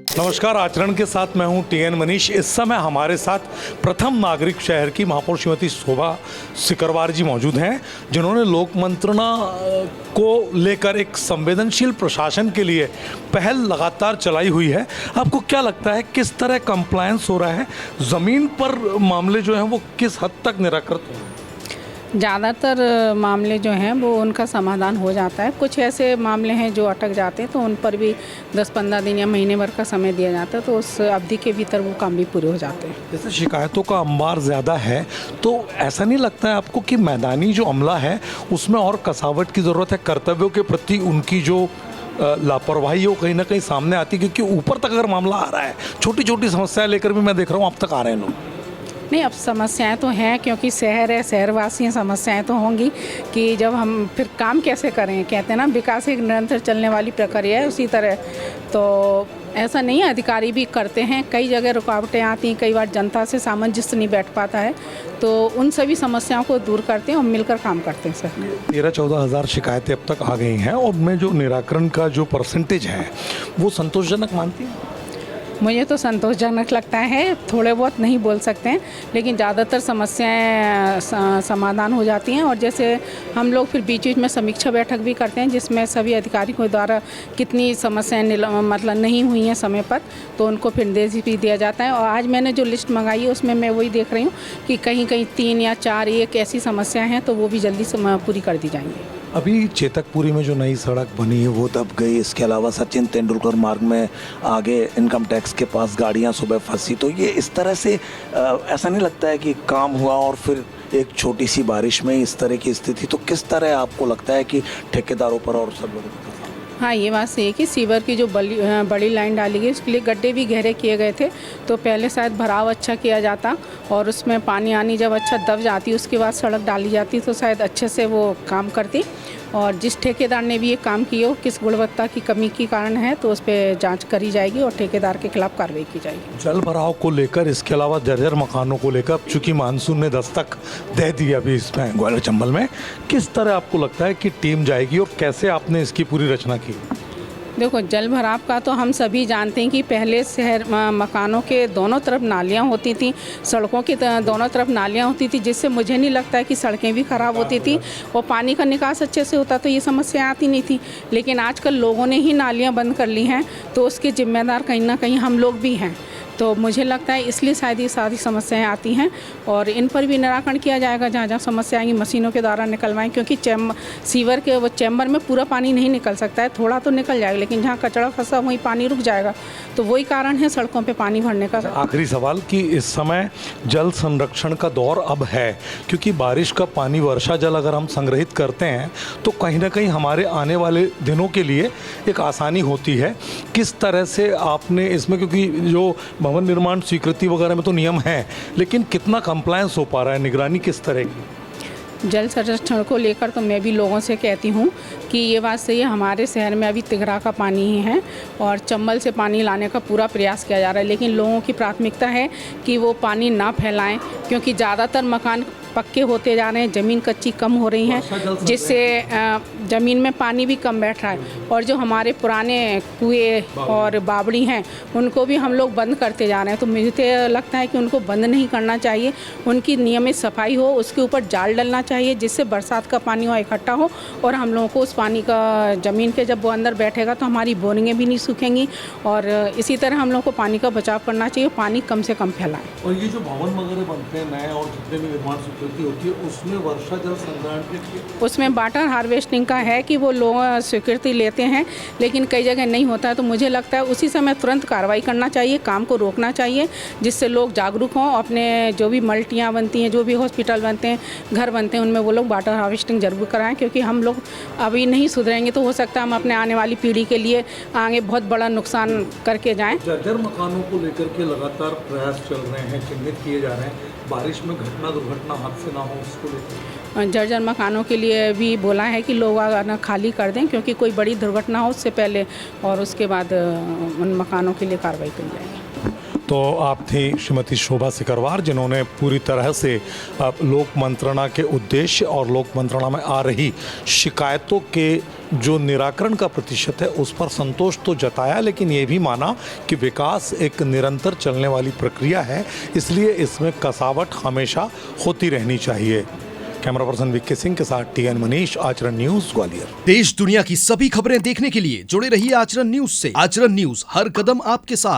नमस्कार, आचरण के साथ मैं हूं टीएन मनीष। इस समय हमारे साथ प्रथम नागरिक शहर की महापौर श्रीमती शोभा सिकरवार जी मौजूद हैं, जिन्होंने लोक मंत्रणा को लेकर एक संवेदनशील प्रशासन के लिए पहल लगातार चलाई हुई है। आपको क्या लगता है किस तरह कंप्लायंस हो रहा है, ज़मीन पर मामले जो हैं वो किस हद तक निराकृत हो रहे हैं? ज़्यादातर मामले जो हैं वो उनका समाधान हो जाता है। कुछ ऐसे मामले हैं जो अटक जाते हैं तो उन पर भी 10-15 दिन या महीने भर का समय दिया जाता है, तो उस अवधि के भीतर वो काम भी पूरे हो जाते हैं। जैसे शिकायतों का अंबार ज़्यादा है तो ऐसा नहीं लगता है आपको कि मैदानी जो अमला है उसमें और कसावट की ज़रूरत है? कर्तव्यों के प्रति उनकी जो लापरवाही हो कहीं ना कहीं सामने आती है, क्योंकि ऊपर तक अगर मामला आ रहा है, छोटी छोटी समस्याएं लेकर भी मैं देख रहा हूँ अब तक आ रहे हैं लोग। नहीं, अब समस्याएं तो हैं क्योंकि शहर है, शहरवासी हैं, समस्याएं तो होंगी कि जब हम फिर काम कैसे करें। कहते हैं ना, विकास एक निरंतर चलने वाली प्रक्रिया है, उसी तरह तो ऐसा नहीं है, अधिकारी भी करते हैं। कई जगह रुकावटें आती हैं, कई बार जनता से सामंजस्य नहीं बैठ पाता है, तो उन सभी समस्याओं को दूर करते हैं और मिलकर काम करते हैं। सर 13-14 हज़ार शिकायतें अब तक आ गई हैं और उनमें जो निराकरण का जो परसेंटेज है वो संतोषजनक मानती हैं? मुझे तो संतोषजनक लगता है, थोड़े बहुत नहीं बोल सकते हैं, लेकिन ज़्यादातर समस्याएं समाधान हो जाती हैं। और जैसे हम लोग फिर बीच बीच में समीक्षा बैठक भी करते हैं, जिसमें सभी अधिकारियों द्वारा कितनी समस्याएं मतलब नहीं हुई हैं समय पर, तो उनको फिर निर्देश भी दिया जाता है। और आज मैंने जो लिस्ट मंगाई है उसमें मैं वही देख रही हूँ कि कहीं कहीं 3 या 4 एक ऐसी समस्याएँ हैं, तो वो भी जल्दी से पूरी कर दी जाएंगी। अभी चेतकपुरी में जो नई सड़क बनी है वो दब गई। इसके अलावा सचिन तेंदुलकर मार्ग में आगे इनकम टैक्स के पास गाड़ियां सुबह फंसी। तो ये इस तरह से ऐसा नहीं लगता है कि काम हुआ और फिर एक छोटी सी बारिश में इस तरह की स्थिति? तो किस तरह आपको लगता है कि ठेकेदारों पर और सब लोगों पर? हाँ, ये बात सही है कि सीवर की जो बड़ी लाइन डाली गई उसके लिए गड्ढे भी गहरे किए गए थे, तो पहले शायद भराव अच्छा किया जाता और उसमें पानी आनी जब अच्छा दब जाती उसके बाद सड़क डाली जाती तो शायद अच्छे से वो काम करती। और जिस ठेकेदार ने भी ये काम किया हो, किस गुणवत्ता की कमी के कारण है, तो उस पर जांच करी जाएगी और ठेकेदार के खिलाफ कार्रवाई की जाएगी। जल भराव को लेकर, इसके अलावा जर्जर मकानों को लेकर, चूँकि मानसून ने दस्तक दे दी अभी इसमें ग्वालियर चंबल में, किस तरह आपको लगता है कि टीम जाएगी और कैसे आपने इसकी पूरी रचना की? देखो, जल भराव का तो हम सभी जानते हैं कि पहले शहर मकानों के दोनों तरफ नालियाँ होती थी, सड़कों की दोनों तरफ नालियाँ होती थी, जिससे मुझे नहीं लगता है कि सड़कें भी ख़राब होती थी और पानी का निकास अच्छे से होता तो ये समस्या आती नहीं थी। लेकिन आजकल लोगों ने ही नालियाँ बंद कर ली हैं, तो उसके जिम्मेदार कहीं ना कहीं हम लोग भी हैं। तो मुझे लगता है इसलिए शायद ये सारी समस्याएं आती हैं और इन पर भी निराकरण किया जाएगा। जहाँ जहाँ समस्या आएंगी मशीनों के द्वारा निकलवाएं, क्योंकि सीवर के वो चैम्बर में पूरा पानी नहीं निकल सकता है, थोड़ा तो निकल जाएगा, लेकिन जहाँ कचरा फंसा वहीं पानी रुक जाएगा। तो वही कारण है सड़कों पे पानी भरने का। आखिरी सवाल कि इस समय जल संरक्षण का दौर अब है, क्योंकि बारिश का पानी, वर्षा जल अगर हम संग्रहित करते हैं तो कहीं ना कहीं हमारे आने वाले दिनों के लिए एक आसानी होती है। किस तरह से आपने इसमें, क्योंकि जो भवन निर्माण स्वीकृति वगैरह में तो नियम है, लेकिन कितना कंप्लायंस हो पा रहा है, निगरानी किस तरह की? जल संरक्षण को लेकर तो मैं भी लोगों से कहती हूँ कि ये बात सही है, हमारे शहर में अभी तिघरा का पानी ही है और चंबल से पानी लाने का पूरा प्रयास किया जा रहा है, लेकिन लोगों की प्राथमिकता है कि वो पानी ना फैलाएं, क्योंकि ज़्यादातर मकान पक्के होते जा रहे हैं, ज़मीन कच्ची कम हो रही हैं, जिससे ज़मीन में पानी भी कम बैठ रहा है। और जो हमारे पुराने कुएं और बावड़ी हैं उनको भी हम लोग बंद करते जा रहे हैं, तो मुझे लगता है कि उनको बंद नहीं करना चाहिए, उनकी नियमित सफाई हो, उसके ऊपर जाल डलना चाहिए, जिससे बरसात का पानी वहाँ इकट्ठा हो और हम लोगों को उस पानी का ज़मीन के जब वो अंदर बैठेगा तो हमारी बोरिंगें भी नहीं सूखेंगी। और इसी तरह हम लोग को पानी का बचाव करना चाहिए, पानी कम से कम फैलाएं। और ये जो भवन वगैरह बनते हैं नए और जितने भी निर्माण स्वीकृति होती है उसमें वर्षा जल संग्रहण के लिए, उसमें वाटर हार्वेस्टिंग का है कि वो लोग स्वीकृति लेते हैं, लेकिन कई जगह नहीं होता है। तो मुझे लगता है उसी समय तुरंत कार्रवाई करना चाहिए, काम को रोकना चाहिए, जिससे लोग जागरूक हों। अपने जो भी मल्टियाँ बनती हैं, जो भी हॉस्पिटल बनते हैं, घर बनते हैं, उनमें वो लोग वाटर हार्वेस्टिंग जरूर कराएं, क्योंकि हम लोग अभी नहीं सुधरेंगे तो हो सकता है हम अपने आने वाली पीढ़ी के लिए आगे बहुत बड़ा नुकसान करके जाएं। जर्जर मकानों को लेकर के लगातार प्रयास चल रहे हैं, चिन्हित किए जा रहे हैं, बारिश में घटना दुर्घटना हादसे ना हो उसको लेकर। जर्जर मकानों के लिए भी बोला है कि लोग आना खाली कर दें, क्योंकि कोई बड़ी दुर्घटना हो उससे पहले, और उसके बाद उन मकानों के लिए कार्रवाई की जाएगी। तो आप थी श्रीमती शोभा सिकरवार, जिन्होंने पूरी तरह से लोक मंत्रणा के उद्देश्य और लोक मंत्रणा में आ रही शिकायतों के जो निराकरण का प्रतिशत है उस पर संतोष तो जताया, लेकिन ये भी माना कि विकास एक निरंतर चलने वाली प्रक्रिया है, इसलिए इसमें कसावट हमेशा होती रहनी चाहिए। कैमरा पर्सन विक्की सिंह के साथ टीएन मनीष, आचरण न्यूज, ग्वालियर। देश दुनिया की सभी खबरें देखने के लिए जुड़े रहिए आचरण न्यूज से। आचरण न्यूज, हर कदम आपके साथ।